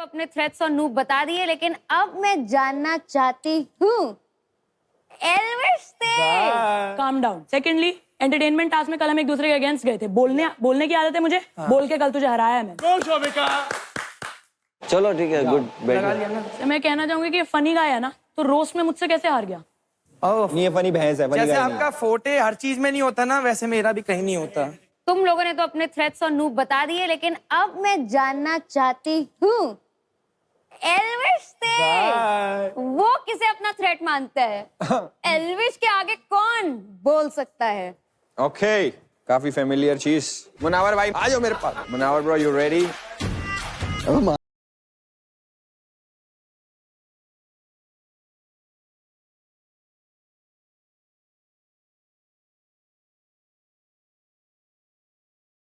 अपने थ्रेट्स और नूब बता दिए, लेकिन अब मैं जानना चाहती हूँ एल्विश से। Calm down. Secondly, entertainment task में कल हम एक दूसरे के अगेंस्ट गए थे। बोलने की आदत है मुझे। बोल के कल तुझे हराया है मैंने। चलो ठीक है, गुड बेटर। तो मैं कहना चाहूंगी कि फनी गाय है ना, तो रोस्ट में मुझसे कैसे हार गया? नहीं, ये फनी भैंस है। जैसे आपका फोटे हर चीज में नहीं होता ना, वैसे मेरा भी कहीं नहीं होता। तुम लोगों ने तो अपने थ्रेट्स और नूब बता दिए, लेकिन अब मैं जानना चाहती हूँ एल्विश से। वो किसे अपना थ्रेट मानता है? एल्विश के आगे कौन बोल सकता है? ओके, काफी फेमिलियर चीज। मुनावर भाई आ जाओ मेरे पास। Munawar bro, you ready?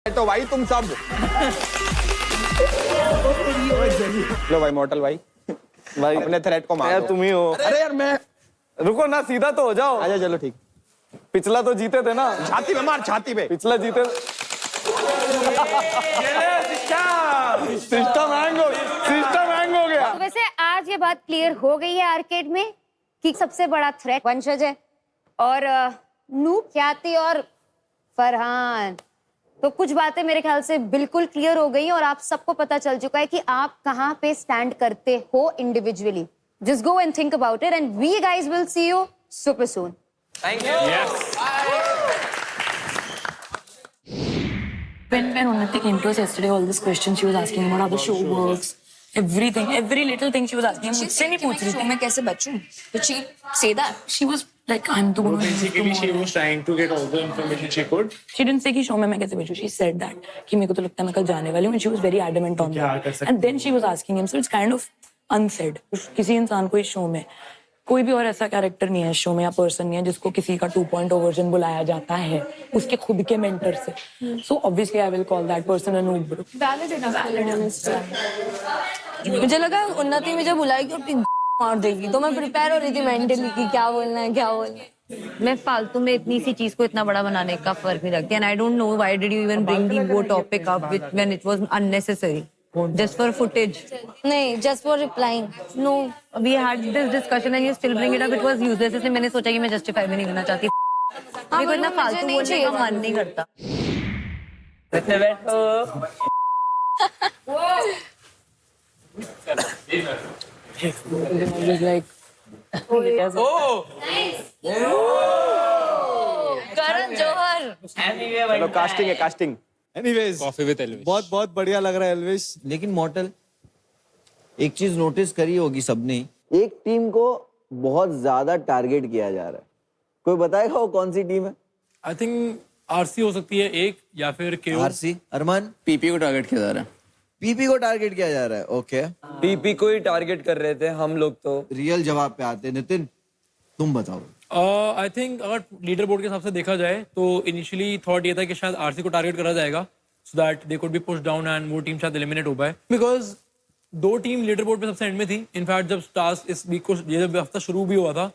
तो भाई तुम सब लो भाई, मॉर्टल भाई अपने थ्रेट को मारो। तुम ही हो। अरे यार मैं रुको ना, सीधा तो हो जाओ। आजा, चलो ठीक। पिछला तो जीते थे ना। छाती पे मार, छाती पे। पिछला जीते। सिस्टम हैंग हो गया। तो वैसे आज ये बात क्लियर हो गई है आर्केड में कि सबसे बड़ा थ्रेट वंशज है और नूब, ख्याति और फरहान। तो कुछ बातें मेरे ख्याल से बिल्कुल क्लियर हो गई और आप सबको पता चल चुका है कि आप कहां पे स्टैंड करते हो individually. Just go and think about it and we guys will see you super soon. Thank you. When Unnati came to us yesterday, all these questions she was asking him, how the show works, everything, every little thing she was asking him. मुझसे नहीं पूछ रही थी। मैं कैसे बचूं? Did she say that? She was like, I'm the one. Basically, she was trying to get all the information she could. She didn't say कि show में मैं कैसे बचूं. She said that कि मेरे को तो लगता है मैं कल जाने वाली हूँ. And she was very adamant on that. And then she was asking him, so it's kind of unsaid. किसी इंसान को इस शो में कोई भी और ऐसा कैरेक्टर नहीं है इस शो में या पर्सन नहीं है जिसको किसी का 2.0 वर्जन बुलाया जाता है उसके खुद के मेंटर से. So obviously I will call that person a noob bro. मुझे लगा उन्नति मुझे बुलाएगी और फिर मार देगी, तो मैं प्रिपेयर हो रही थी मेंटली कि क्या बोलना है क्या बोलना है। मैं फालतू में इतनी सी चीज को इतना बड़ा बनाने का फर्क नहीं रखती, and I don't know why did you even bring the वो topic up when it was unnecessary, just for footage. नहीं, just for replying. No, we had this discussion and you still bring it up, it was useless. इसलिए मैंने सोचा कि मैं justify भी नहीं करना चाहती। मेरे को इतना फालतू बोलने का मन नहीं करता। करण जौहर। चलो कास्टिंग है, casting. Anyways, Coffee with Elvis. बहुत बहुत बढ़िया लग रहा है एल्विश। लेकिन मॉर्टल, एक चीज नोटिस करी होगी सबने, एक टीम को बहुत ज्यादा टारगेट किया जा रहा है। कोई बताएगा वो कौन सी टीम है? आई थिंक आरसी हो सकती है एक, या फिर केओ। आरसी, अरमान? पीपी को टारगेट किया जा रहा है। पीपी को टारगेट किया जा रहा है, ओके। पीपी को ही टारगेट कर रहे थे हम लोग तो। रियल जवाब पे आते हैं। नितिन, तुम बताओ। आई थिंक अगर लीडर बोर्ड के हिसाब से देखा जाए तो इनिशियली थॉट ये था कि शायद आरसी को टारगेट करा जाएगा so that they could be push down and वो टीम शायद एलिमिनेट हो पाए, बिकॉज दो टीम लीडर बोर्ड पे सबसे एंड में थी। इनफैक्ट जब टास्क इस वीक को ये जब हफ्ता शुरू भी हुआ था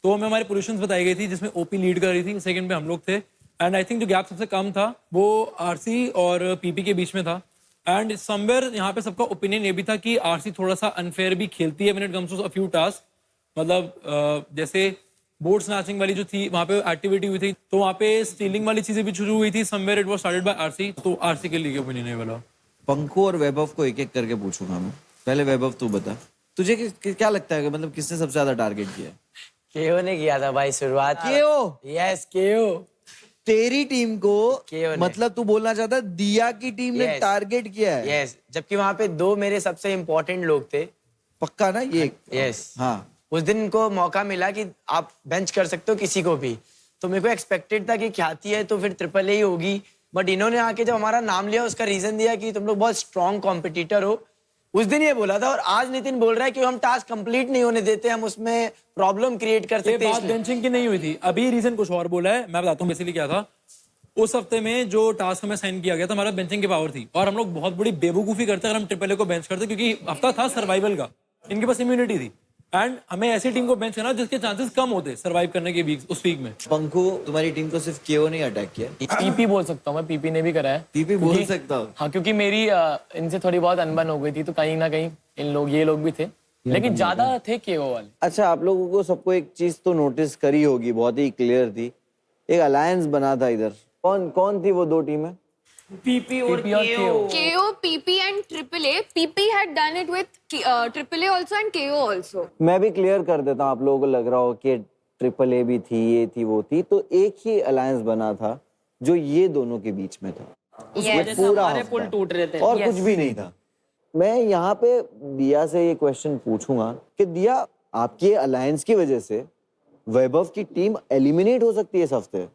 तो हमें हमारी पोजीशंस बताई गई थी जिसमें ओपी लीड कर रही थी, सेकंड पे हम लोग थे, एंड आई थिंक जो गैप सबसे कम था वो आरसी और पीपी के बीच में था। एंड समवेयर यहाँ पे सबका ओपिनियन ये भी था कि आरसी थोड़ा सा अनफेयर भी खेलती है when it comes to a few task. मतलब जैसे बोर्ड स्नैचिंग वाली जो थी वहाँ पे एक्टिविटी हुई थी तो वहाँ पे स्टीलिंग वाली चीजें भी शुरू हुई थी। Somewhere it was started by RC, तो आरसी के लिए ओपिनियन है वाला। पंकु और वैभव को एक एक करके पूछूंगा मैं। पहले वैभव तू बता, तुझे क्या लगता है कि मतलब किसने सबसे ज्यादा टारगेट किया? केओ ने किया था भाई शुरुआत। केओ? यस, केओ। तेरी टीम को केओ ने। मतलब तू बोलना चाहता है दिया की टीम ने टारगेट किया है? यस, जबकि वहाँ पे दो मेरे सबसे इम्पोर्टेंट लोग थे। पक्का ना ये? यस। हाँ, उस दिन इनको मौका मिला कि आप बेंच कर सकते हो किसी को भी, तो मेरे को एक्सपेक्टेड था कि ख्याति है तो फिर ट्रिपल ए ही होगी, बट इन्होंने आके जब हमारा नाम लिया उसका रीजन दिया कि तुम लोग बहुत स्ट्रॉन्ग कॉम्पिटिटर हो। उस दिन ये बोला था और आज नितिन बोल रहा है कि हम टास्क कंप्लीट नहीं होने देते, हम उसमें प्रॉब्लम क्रिएट कर सकते हैं। बात बेंचिंग की नहीं हुई थी, अभी रीजन कुछ और बोला है। मैं बताता हूँ बेसिकली क्या था। उस हफ्ते में जो टास्क हमें साइन किया गया था हमारा बेंचिंग की पावर थी और हम लोग बहुत बड़ी बेवकूफी करते अगर हम ट्रिपल ए को बेंच करते, क्योंकि हफ्ता था सर्वाइवल का, इनके पास इम्यूनिटी थी एंड हमें ऐसी टीम को बेंच करना जिसके चांसेस कम होते सर्वाइव करने के वीक उस वीक में। पंकु, तुम्हारी टीम को सिर्फ केओ ने अटैक किया? पीपी बोल सकता हूँ मैं, पीपी ने भी करा है। पीपी बोल सकता हूँ? हाँ, क्योंकि मेरी इनसे थोड़ी बहुत अनबन हो गई थी तो कहीं ना कहीं ये लोग भी थे, लेकिन ज्यादा थे केओ वाले। अच्छा, आप लोगों को सबको एक चीज तो नोटिस करी होगी, बहुत ही क्लियर थी, एक अलायंस बना था इधर। कौन थी वो दो टीमें? PP और KO. KO, PP and AAA. PP had done it with AAA also and KO also. मैं भी क्लियर कर देता हूँ, आप लोगों को लग रहा हो कि AAA भी थी, ये थी, वो थी, तो एक ही अलायंस बना था जो ये दोनों के बीच में था। Yes. पूरा हमारे पुल टूट रहे थे। और कुछ भी नहीं था। मैं यहाँ पे दिया से ये क्वेश्चन पूछूंगा कि दिया, आपकी अलायंस की वजह से वैभव की टीम एलिमिनेट हो सकती है इस हफ्ते,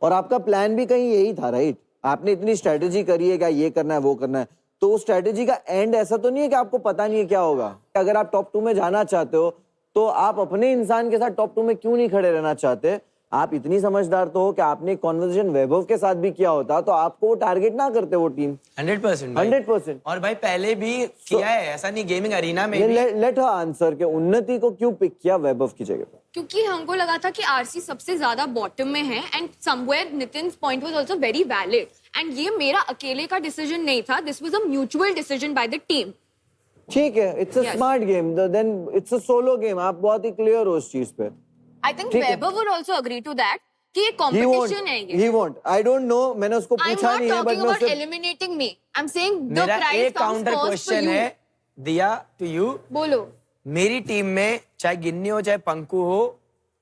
और आपका प्लान भी कहीं यही था, राइट? आपने इतनी स्ट्रेटेजी करी है, क्या ये करना है, वो करना है, तो उस स्ट्रेटेजी का एंड ऐसा तो नहीं है कि आपको पता नहीं है क्या होगा? अगर आप टॉप 2 में जाना चाहते हो तो आप अपने इंसान के साथ टॉप 2 में क्यों नहीं खड़े रहना चाहते? आप इतनी समझदार तो हो कि आपने कॉन्वर्सेशन वैभव के साथ भी किया होता तो आपको वो टारगेट ना करते वो टीम। 100%। 100%। और भाई पहले भी किया है, ऐसा नहीं गेमिंग अरीना में भी। लेट हर आंसर के उन्नति को क्यों पिक किया वैभव की जगह पे? क्योंकि हमको लगा था कि आरसी सबसे ज्यादा बॉटम में है and somewhere Nitin's point was also very valid and ये मेरा अकेले का डिसीजन नहीं था, this was a mutual decision by the team. ठीक है, it's a smart game, then it's a solo game. आप बहुत ही क्लियर हो उस चीज पे। I think Vaibhav would also agree to that कि ये कंपटीशन है ये। He won't. I don't know, मैंने उसको I'm पूछा not नहीं है, बट talking मैं about उससे eliminating me. I'm saying the मेरा prize एक comes counter first for question you. है दिया टू यू। बोलो। मेरी टीम में चाहे गिन्नी हो चाहे पंकु हो,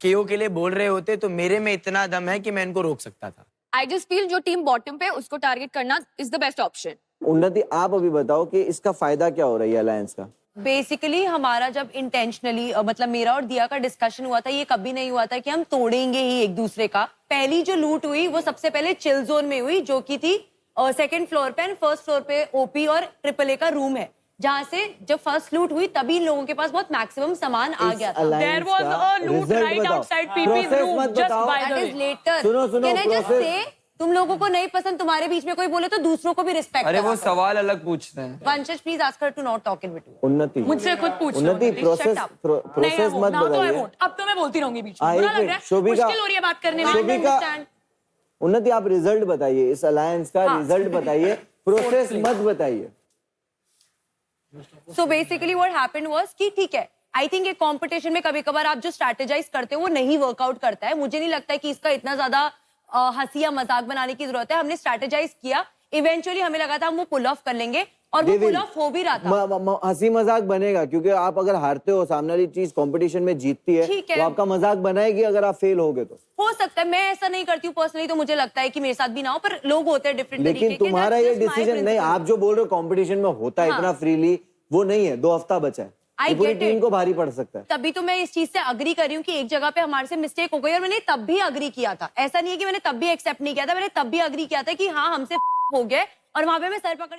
केओ के लिए बोल रहे होते तो मेरे में इतना दम है कि मैं इनको रोक सकता था। I just feel जो टीम बॉटम पे उसको टारगेट करना is the best option. उन्नति, आप अभी बताओ कि इसका फायदा क्या हो रहा है अलायंस का? बेसिकली हमारा जब इंटेंशनली मतलब मेरा और दिया का डिस्कशन हुआ था, ये कभी नहीं हुआ था कि हम तोड़ेंगे ही एक दूसरे का। पहली जो लूट हुई वो सबसे पहले चिल जोन में हुई, जो की थी सेकंड फ्लोर पे, एंड फर्स्ट फ्लोर पे ओपी और AAA का रूम है, जहाँ से जब फर्स्ट लूट हुई तभी इन लोगों के पास बहुत मैक्सिमम सामान आ गया था। There was a loot right outside PP's room, just by That is later. सुनो, Can I just process- say, तुम लोगों को नहीं पसंद, तुम्हारे बीच में कोई बोले तो दूसरों को भी रिस्पेक्ट। अरे वो सवाल अलग पूछते हैं। Vanshaj please ask her to not talk in between. Unnati, मुझसे खुद पूछ लो। Unnati, Please process shut up. Process मत now तो I बताइए। won't. अब तो मैं बोलती रहूंगी बीच में। हाँ, बुरा एक लग रहा मिनट, है? शोभिका, मुश्किल हो रही है बात करने में। शोभिका, उन्नति, आप रिजल्ट बताइए, इस अलायंस का रिजल्ट बताइए, प्रोसेस मत बताइए। So basically what happened was कि ठीक है, आई थिंक एक कंपटीशन में कभी कभार आप जो स्ट्रैटेजाइज करते हो वो नहीं वर्कआउट करता है। मुझे नहीं लगता है कि इसका इतना ज्यादा हंसी या मजाक बनाने की जरूरत है। हमने स्ट्रैटेजाइज किया, इवेंचुअली हमें लगा था हम वो पुल ऑफ कर लेंगे और वो पुल ऑफ हो भी रहा था। हंसी मजाक बनेगा क्योंकि आप अगर हारते हो, सामने वाली चीज कंपटीशन में जीतती है ठीक है। तो आपका मजाक बनाएगी अगर आप फेल होगे तो। हो सकता है, मैं ऐसा नहीं करती हूँ पर्सनली, तो मुझे लगता है कि मेरे साथ भी ना हो, पर लोग होते हैं डिफरेंट तरीके के। लेकिन तुम्हारा ये डिसीजन नहीं, आप जो बोल रहे हो कंपटीशन में होता है इतना फ्रीली, वो नहीं है। 2 हफ्ता बचा है, पूरी टीम को भारी पड़ सकता है। तभी तो मैं इस चीज से अग्री कर रही हूँ कि एक जगह पे हमारे से मिस्टेक हो गई, और मैंने तब भी अग्री किया था। ऐसा नहीं है कि मैंने तब भी एक्सेप्ट नहीं किया था, मैंने तब भी अग्री किया था कि हाँ हमसे हो गए, और वहां पे मैं सर पकड़ के